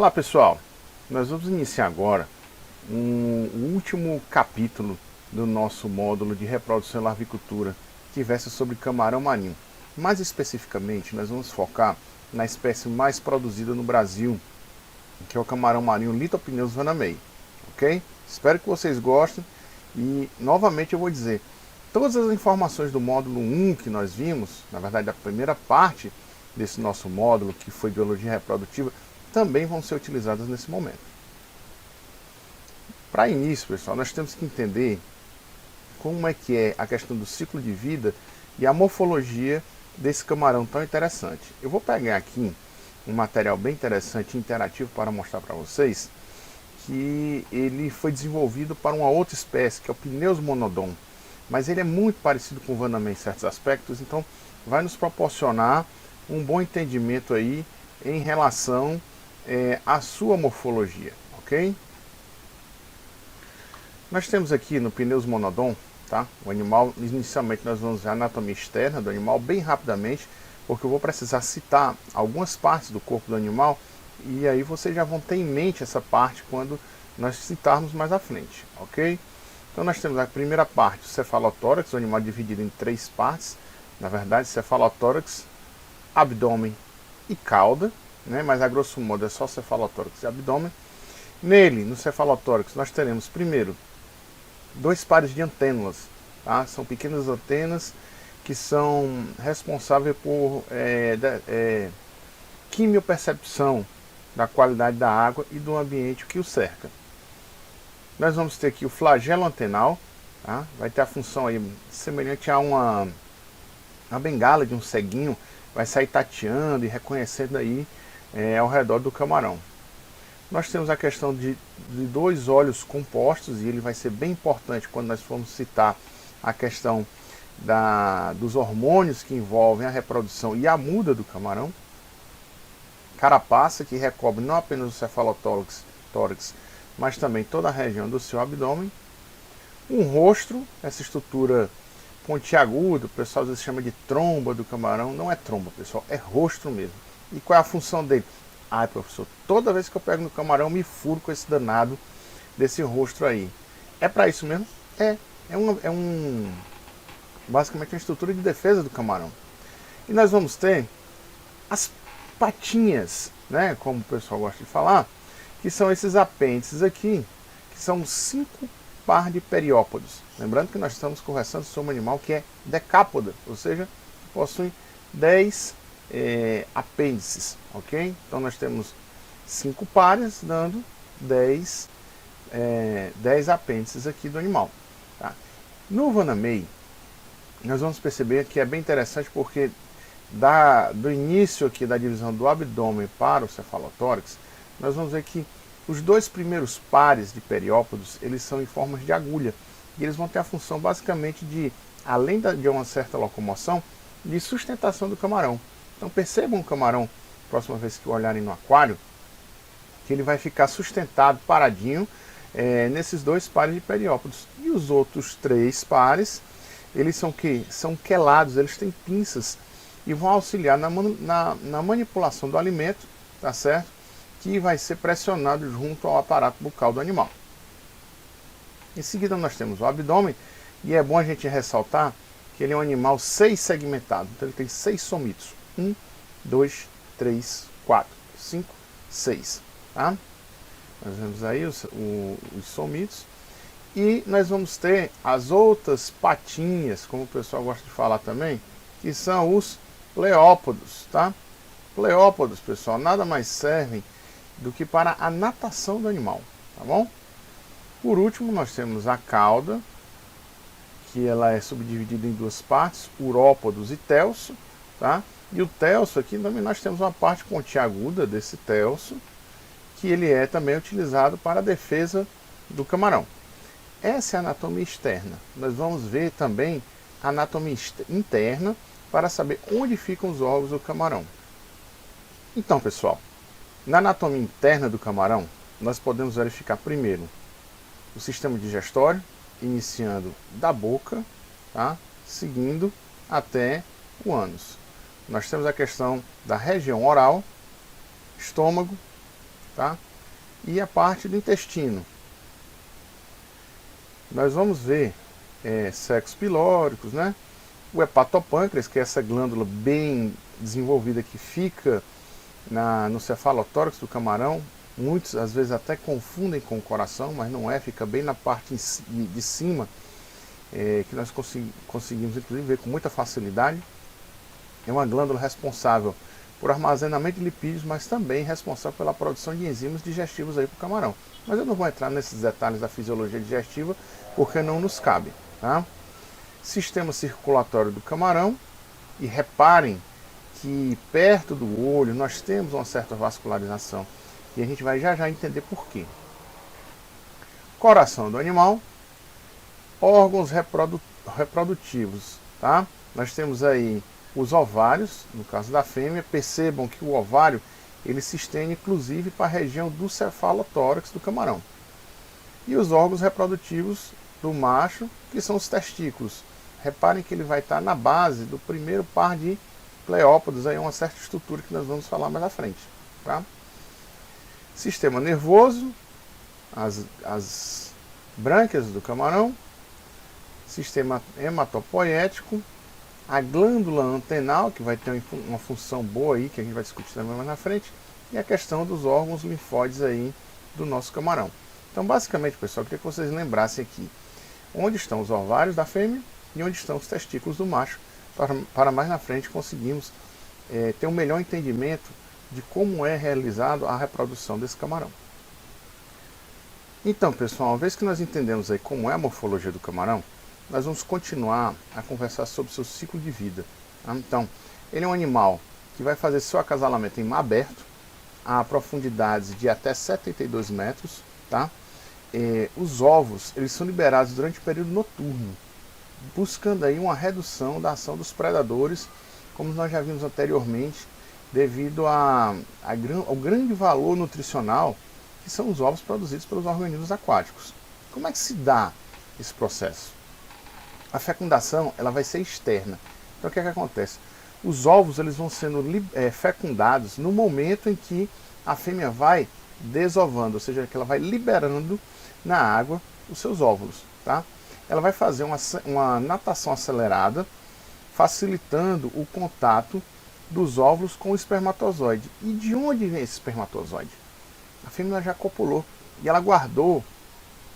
Olá pessoal, nós vamos iniciar agora o último capítulo do nosso módulo de reprodução e larvicultura que versa sobre camarão marinho. Mais especificamente, nós vamos focar na espécie mais produzida no Brasil, que é o camarão marinho Lithopineus vanamei, ok? Espero que vocês gostem e novamente eu vou dizer, todas as informações do módulo 1 que nós vimos, na verdade a primeira parte desse nosso módulo, que foi biologia reprodutiva, também vão ser utilizadas nesse momento. Para início, pessoal, nós temos que entender como é que é a questão do ciclo de vida e a morfologia desse camarão tão interessante. Eu vou pegar aqui um material bem interessante e interativo para mostrar para vocês que ele foi desenvolvido para uma outra espécie, que é o Pineus monodon, mas ele é muito parecido com o vanamei em certos aspectos, então vai nos proporcionar um bom entendimento aí em relação à sua morfologia, ok? Nós temos aqui no Pineus monodon, tá? O animal, inicialmente nós vamos ver a anatomia externa do animal bem rapidamente, porque eu vou precisar citar algumas partes do corpo do animal e aí vocês já vão ter em mente essa parte quando nós citarmos mais à frente, ok? Então nós temos a primeira parte, o cefalotórax, o animal dividido em três partes, na verdade cefalotórax, abdômen e cauda, né? Mas a grosso modo é só cefalotórax e abdômen. Nele, no cefalotórax, nós teremos primeiro dois pares de antênulas, tá? São pequenas antenas que são responsáveis por quimiopercepção da qualidade da água e do ambiente que o cerca. Nós vamos ter aqui o flagelo antenal, tá? Vai ter a função aí semelhante a uma bengala de um ceguinho, vai sair tateando e reconhecendo aí ao redor do camarão. Nós temos a questão de dois olhos compostos, e ele vai ser bem importante quando nós formos citar a questão dos hormônios que envolvem a reprodução e a muda do camarão. Carapaça, que recobre não apenas o cefalotórax, mas também toda a região do seu abdômen. Um rostro, essa estrutura pontiaguda, o pessoal às vezes chama de tromba do camarão. Não é tromba, pessoal, é rosto mesmo. E qual é a função dele? Ai, professor, toda vez que eu pego no camarão, me furo com esse danado desse rosto aí. É para isso mesmo? Basicamente uma estrutura de defesa do camarão. E nós vamos ter as patinhas, né, como o pessoal gosta de falar, que são esses apêndices aqui, que são 5 par de periópodos. Lembrando que nós estamos conversando sobre um animal que é decápoda, ou seja, possui 10 apêndices, ok? Então nós temos 5 pares dando 10 apêndices aqui do animal, tá? No vanamei, nós vamos perceber que é bem interessante porque do início aqui da divisão do abdômen para o cefalotórax, nós vamos ver que os dois primeiros pares de periópodos, eles são em formas de agulha, e eles vão ter a função basicamente de, além de uma certa locomoção, de sustentação do camarão. Então percebam o camarão, próxima vez que olharem no aquário, que ele vai ficar sustentado, paradinho, nesses dois pares de periópodos. E os outros 3 pares, eles são são quelados, eles têm pinças e vão auxiliar na manipulação do alimento, tá certo? Que vai ser pressionado junto ao aparato bucal do animal. Em seguida nós temos o abdômen, e é bom a gente ressaltar que ele é um animal 6 segmentado, então ele tem 6 somitos. 1, 2, 3, 4, 5, 6. Tá? Nós vemos aí os somitos. E nós vamos ter as outras patinhas, como o pessoal gosta de falar também, que são os pleópodos. Tá? Pleópodos, pessoal, nada mais servem do que para a natação do animal. Tá bom? Por último, nós temos a cauda, que ela é subdividida em 2 partes, urópodos e telso, tá? E o telso aqui também nós temos uma parte pontiaguda desse telso, que ele é também utilizado para a defesa do camarão. Essa é a anatomia externa. Nós vamos ver também a anatomia interna para saber onde ficam os órgãos do camarão. Então, pessoal, na anatomia interna do camarão, nós podemos verificar primeiro o sistema digestório, iniciando da boca, tá? Seguindo até o ânus. Nós temos a questão da região oral, estômago, tá? E a parte do intestino. Nós vamos ver sacos pilóricos, né? O hepatopâncreas, que é essa glândula bem desenvolvida que fica no cefalotórax do camarão. Muitos às vezes até confundem com o coração, mas não é, fica bem na parte de cima, que nós conseguimos inclusive ver com muita facilidade. É uma glândula responsável por armazenamento de lipídios, mas também responsável pela produção de enzimas digestivos aí para o camarão. Mas eu não vou entrar nesses detalhes da fisiologia digestiva, porque não nos cabe, tá? Sistema circulatório do camarão, e reparem que perto do olho nós temos uma certa vascularização, e a gente vai já entender por quê. Coração do animal, órgãos reprodutivos, tá? Nós temos aí os ovários, no caso da fêmea. Percebam que o ovário ele se estende inclusive para a região do cefalotórax do camarão. E os órgãos reprodutivos do macho, que são os testículos. Reparem que ele vai estar na base do primeiro par de pleópodos, aí uma certa estrutura que nós vamos falar mais à frente, tá? Sistema nervoso, as brânquias do camarão, sistema hematopoético, a glândula antenal, que vai ter uma função boa aí, que a gente vai discutir também mais na frente, e a questão dos órgãos linfóides aí do nosso camarão. Então, basicamente, pessoal, eu queria que vocês lembrassem aqui onde estão os ovários da fêmea e onde estão os testículos do macho, para mais na frente conseguirmos ter um melhor entendimento de como é realizado a reprodução desse camarão. Então, pessoal, uma vez que nós entendemos aí como é a morfologia do camarão, nós vamos continuar a conversar sobre o seu ciclo de vida. Tá? Então, ele é um animal que vai fazer seu acasalamento em mar aberto, a profundidades de até 72 metros. Tá? Os ovos eles são liberados durante o período noturno, buscando aí uma redução da ação dos predadores, como nós já vimos anteriormente, devido ao grande valor nutricional que são os ovos produzidos pelos organismos aquáticos. Como é que se dá esse processo? A fecundação ela vai ser externa. Então o que é que acontece? Os ovos eles vão sendo fecundados no momento em que a fêmea vai desovando, ou seja, que ela vai liberando na água os seus óvulos. Tá? Ela vai fazer uma natação acelerada, facilitando o contato dos óvulos com o espermatozoide. E de onde vem esse espermatozoide? A fêmea já copulou e ela guardou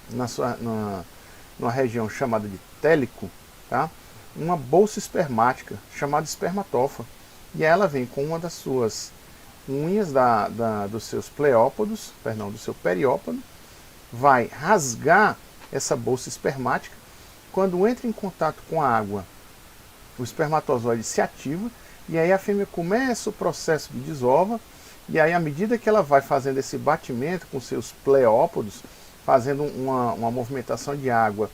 numa região chamada de télico, tá? Uma bolsa espermática chamada espermatófora. E ela vem com uma das suas unhas dos seus pleópodos, perdão, do seu periópodo, vai rasgar essa bolsa espermática. Quando entra em contato com a água, o espermatozoide se ativa e aí a fêmea começa o processo de desova. E aí, à medida que ela vai fazendo esse batimento com seus pleópodos, fazendo uma movimentação de água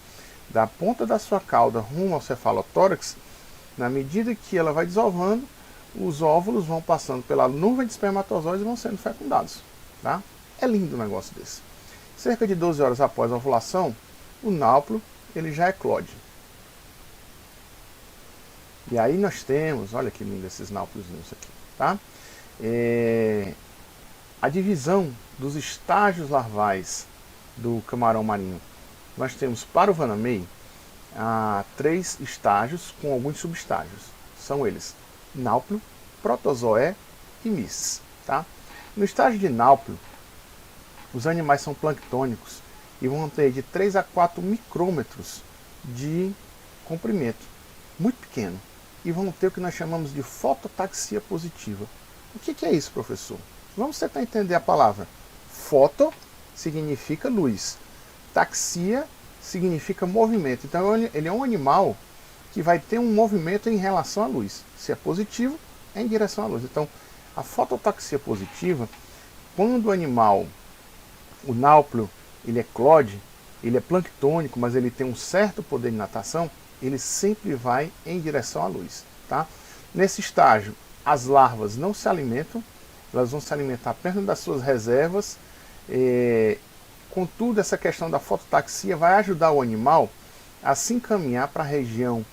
da ponta da sua cauda rumo ao cefalotórax, na medida que ela vai desovando, os óvulos vão passando pela nuvem de espermatozoides e vão sendo fecundados. Tá? É lindo um negócio desse. Cerca de 12 horas após a ovulação, o náuplio ele já eclode. E aí nós temos, olha que lindo esses náupliozinhos aqui, tá? A divisão dos estágios larvais do camarão marinho. Nós temos para o Vanamei 3 estágios com alguns subestágios. São eles náuplio, protozoé e mis. Tá? No estágio de náuplio, os animais são planctônicos e vão ter de 3 a 4 micrômetros de comprimento, muito pequeno, e vão ter o que nós chamamos de fototaxia positiva. O que é isso, professor? Vamos tentar entender a palavra. Foto significa luz, taxia significa movimento. Então ele é um animal que vai ter um movimento em relação à luz. Se é positivo, é em direção à luz. Então a fototaxia positiva, quando o animal, o náuplio, ele eclode, ele é planctônico, mas ele tem um certo poder de natação, ele sempre vai em direção à luz. Tá? Nesse estágio, as larvas não se alimentam, elas vão se alimentar apenas das suas reservas. Contudo, essa questão da fototaxia vai ajudar o animal a se encaminhar para a região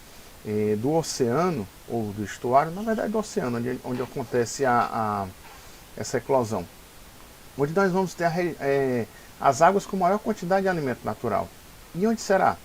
do oceano, ou do estuário, na verdade do oceano, onde acontece essa eclosão. onde nós vamos ter as águas com maior quantidade de alimento natural. E onde será?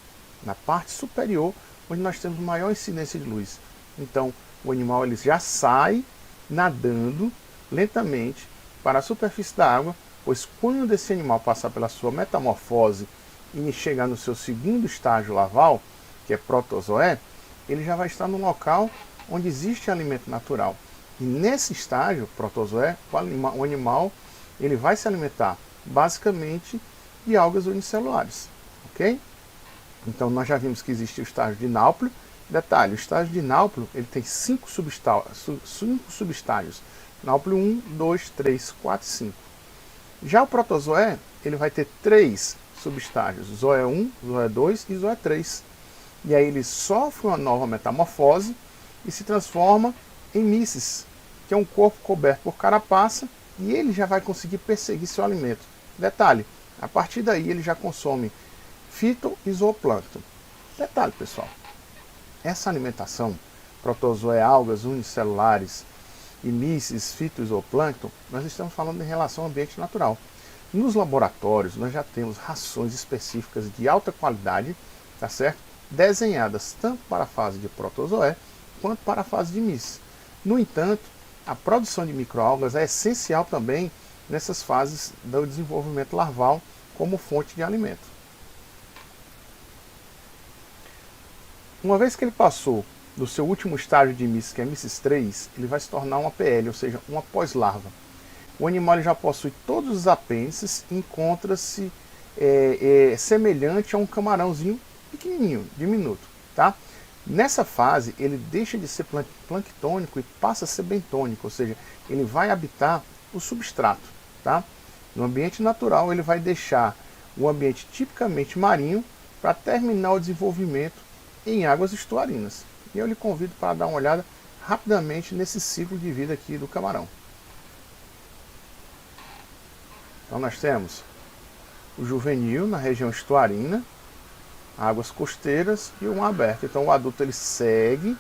Na parte superior, onde nós temos maior incidência de luz. Então, o animal ele já sai nadando lentamente para a superfície da água, pois quando esse animal passar pela sua metamorfose e chegar no seu segundo estágio larval, que é protozoé, ele já vai estar no local onde existe alimento natural. E nesse estágio, protozoé, o animal ele vai se alimentar basicamente de algas unicelulares, ok? Então nós já vimos que existe o estágio de náuplio. Detalhe, o estágio de náuplio ele tem 5 subestágios. Náuplio 1, 2, 3, 4, 5. Já o protozoé ele vai ter 3 subestágios, zoé 1, zoé 2 e zoé 3. E aí ele sofre uma nova metamorfose e se transforma em mices, que é um corpo coberto por carapaça, e ele já vai conseguir perseguir seu alimento. Detalhe, a partir daí ele já consome fito e zooplâncton. Detalhe, pessoal, essa alimentação, protozoé, algas unicelulares e mices, fito e zooplâncton, nós estamos falando em relação ao ambiente natural. Nos laboratórios nós já temos rações específicas de alta qualidade, tá certo? Desenhadas tanto para a fase de protozoé quanto para a fase de mices. No entanto, a produção de microalgas é essencial também nessas fases do desenvolvimento larval como fonte de alimento. Uma vez que ele passou do seu último estágio de mices, que é mices 3, ele vai se tornar uma PL, ou seja, uma pós-larva. O animal já possui todos os apêndices e encontra-se semelhante a um camarãozinho pequenininho, diminuto, tá? Nessa fase, ele deixa de ser planctônico e passa a ser bentônico, ou seja, ele vai habitar o substrato, tá? No ambiente natural, ele vai deixar o ambiente tipicamente marinho para terminar o desenvolvimento em águas estuarinas. E eu lhe convido para dar uma olhada rapidamente nesse ciclo de vida aqui do camarão. Então nós temos o juvenil na região estuarina, águas costeiras e o mar aberto. Então o adulto ele segue,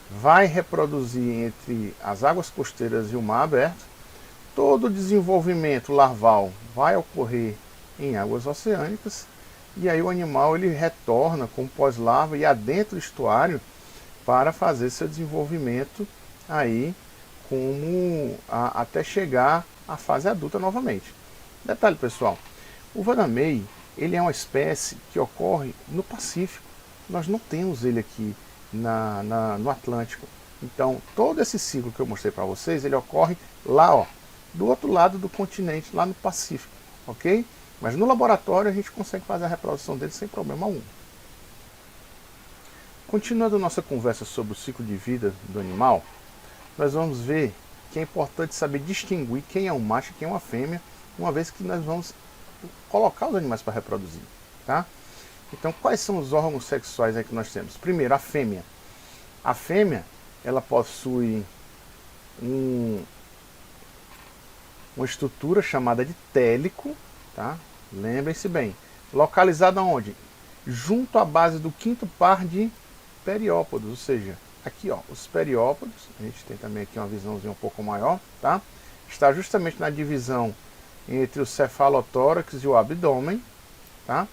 vai reproduzir entre as águas costeiras e o mar aberto. Todo o desenvolvimento larval vai ocorrer em águas oceânicas, e aí o animal ele retorna como pós-larva e adentra o estuário para fazer seu desenvolvimento aí até chegar à fase adulta novamente. Detalhe, pessoal, o vanamei ele é uma espécie que ocorre no Pacífico. Nós não temos ele aqui no Atlântico. Então, todo esse ciclo que eu mostrei para vocês, ele ocorre lá, ó, do outro lado do continente, lá no Pacífico, ok? Mas no laboratório a gente consegue fazer a reprodução dele sem problema algum. Continuando nossa conversa sobre o ciclo de vida do animal, nós vamos ver que é importante saber distinguir quem é um macho e quem é uma fêmea, uma vez que nós vamos colocar os animais para reproduzir, tá? Então, quais são os órgãos sexuais aí que nós temos? Primeiro, a fêmea. A fêmea, ela possui uma estrutura chamada de télico, tá? Lembrem-se bem. Localizada onde? Junto à base do quinto par de periópodos, ou seja, aqui ó, os periópodos, a gente tem também aqui uma visãozinha um pouco maior, tá? Está justamente na divisão entre o cefalotórax e o abdômen, tá?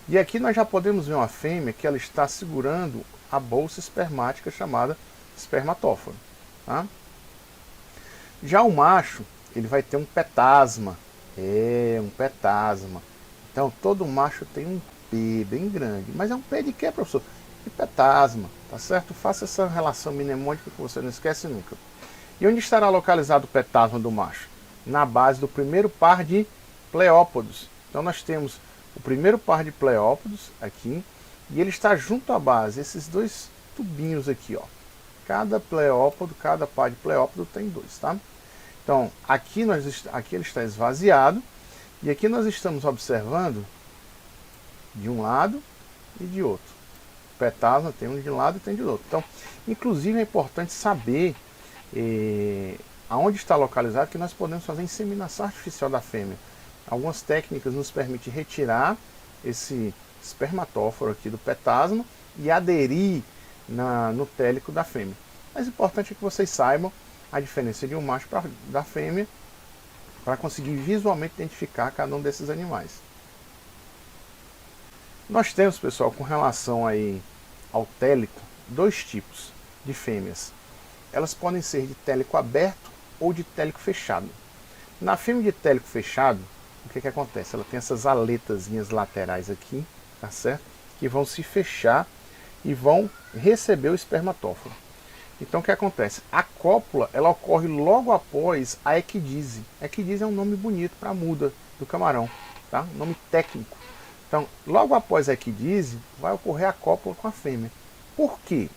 E aqui nós já podemos ver uma fêmea que ela está segurando a bolsa espermática chamada espermatóforo, tá? Já o macho, ele vai ter um petasma, um petasma. Então todo macho tem um P bem grande, mas é um P de quê, professor? De petasma, tá certo? Faça essa relação mnemônica que você não esquece nunca. E onde estará localizado o petasma do macho? Na base do primeiro par de pleópodos. Então nós temos o primeiro par de pleópodos aqui, e ele está junto à base, esses dois tubinhos aqui, ó. Cada pleópodo, cada par de pleópodo tem dois, tá? Então aqui ele está esvaziado, e aqui nós estamos observando de um lado e de outro. O petasma tem um de um lado e tem de outro. Então, inclusive é importante saber aonde está localizado, que nós podemos fazer inseminação artificial da fêmea. Algumas técnicas nos permitem retirar esse espermatóforo aqui do petasma e aderir no télico da fêmea. Mas o importante é que vocês saibam a diferença de um macho da fêmea para conseguir visualmente identificar cada um desses animais. Nós temos, pessoal, com relação aí ao télico, dois tipos de fêmeas. Elas podem ser de télico aberto ou de télico fechado. Na fêmea de télico fechado, o que acontece? Ela tem essas aletazinhas laterais aqui, tá certo? Que vão se fechar e vão receber o espermatóforo. Então o que acontece? A cópula ela ocorre logo após a equidise. Equidise é um nome bonito para a muda do camarão, tá? Um nome técnico. Então, logo após a equidise, vai ocorrer a cópula com a fêmea. Por quê?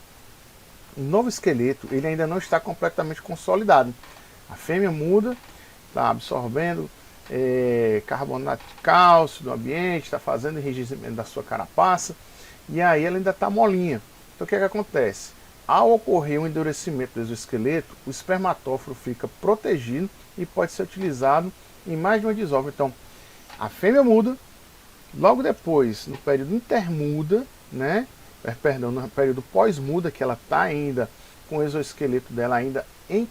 O novo esqueleto ele ainda não está completamente consolidado. A fêmea muda, está absorvendo carbonato de cálcio do ambiente, está fazendo enrijecimento da sua carapaça, e aí ela ainda está molinha. Então o que acontece? Ao ocorrer um endurecimento do exoesqueleto, o espermatóforo fica protegido e pode ser utilizado em mais de uma desova. Então, a fêmea muda, logo depois, no período intermuda, né? Perdão, no período pós-muda, que ela está ainda com o exoesqueleto dela ainda em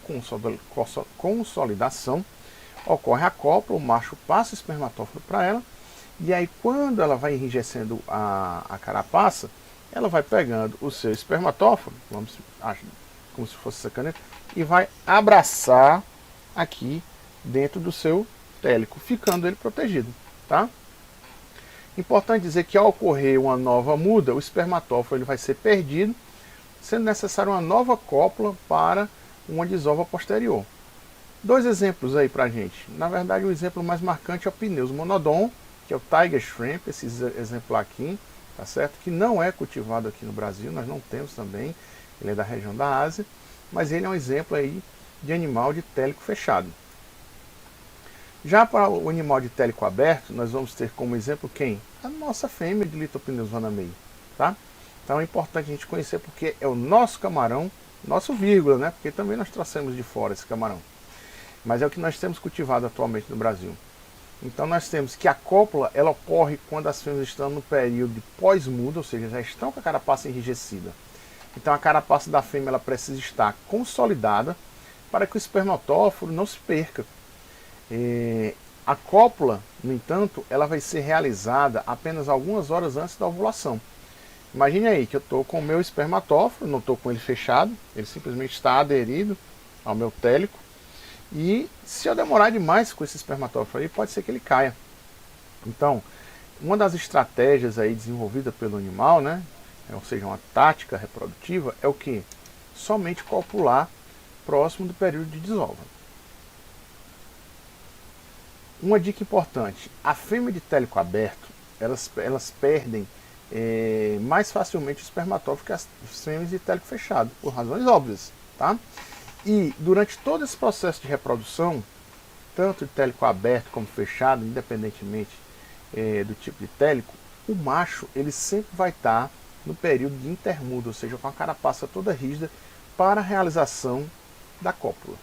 consolidação, ocorre a cópula, o macho passa o espermatóforo para ela, e aí quando ela vai enrijecendo a carapaça, ela vai pegando o seu espermatóforo, como se fosse essa caneta, e vai abraçar aqui dentro do seu télico, ficando ele protegido, tá? Importante dizer que ao ocorrer uma nova muda, o espermatóforo ele vai ser perdido, sendo necessária uma nova cópula para uma desova posterior. Dois exemplos aí pra gente. Na verdade, o exemplo mais marcante é o Pineus monodon, que é o Tiger Shrimp, esse exemplar aqui, tá certo? Que não é cultivado aqui no Brasil, nós não temos também, ele é da região da Ásia, mas ele é um exemplo aí de animal de télico fechado. Já para o animal de télico aberto, nós vamos ter como exemplo quem? A nossa fêmea de Lithopineus vanamei, tá? Então é importante a gente conhecer porque é o nosso camarão, nosso vírgula, né? Porque também nós trouxemos de fora esse camarão. Mas é o que nós temos cultivado atualmente no Brasil. Então nós temos que a cópula ela ocorre quando as fêmeas estão no período de pós-muda, ou seja, já estão com a carapaça enrijecida. Então a carapaça da fêmea ela precisa estar consolidada para que o espermatóforo não se perca. A cópula, no entanto, ela vai ser realizada apenas algumas horas antes da ovulação. Imagine aí que eu estou com o meu espermatóforo, não estou com ele fechado, ele simplesmente está aderido ao meu télico. E se eu demorar demais com esse espermatóforo aí, pode ser que ele caia. Então, uma das estratégias aí desenvolvida pelo animal, né, ou seja, uma tática reprodutiva, é o que? Somente copular próximo do período de desova. Uma dica importante, a fêmea de télico aberto, elas perdem mais facilmente o espermatóforo que as fêmeas de télico fechado, por razões óbvias, tá? E durante todo esse processo de reprodução, tanto de télico aberto como fechado, independentemente do tipo de télico, o macho ele sempre vai estar no período de intermudo, ou seja, com a carapaça toda rígida para a realização da cópula.